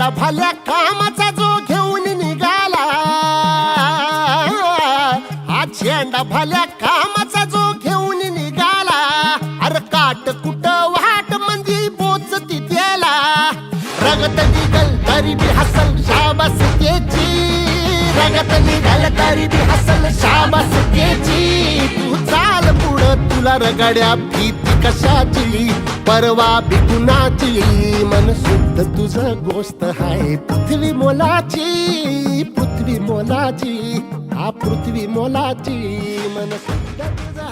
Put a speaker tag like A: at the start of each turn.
A: चेंडा भाल्या कामाचा जो घेऊन निघाला, हा चेंडा भाल्या कामाचा जो घेऊन निघाला, अरे काट कुट वाट मंदी बोचती त्याला, रगत निघल तरी बी हसल शाबास त्याची, रगत निघल तरी बी हसल शाबास त्याची. तू चाल पुढं तुला रगड्या भीती कशाची, परवा बी कुणाची, मन शुद्ध तुझं गोष्ट हाय पृथ्वी मोलाची, पृथ्वी मोलाची, हा पृथ्वी मोलाची, मन शुद्ध तुझं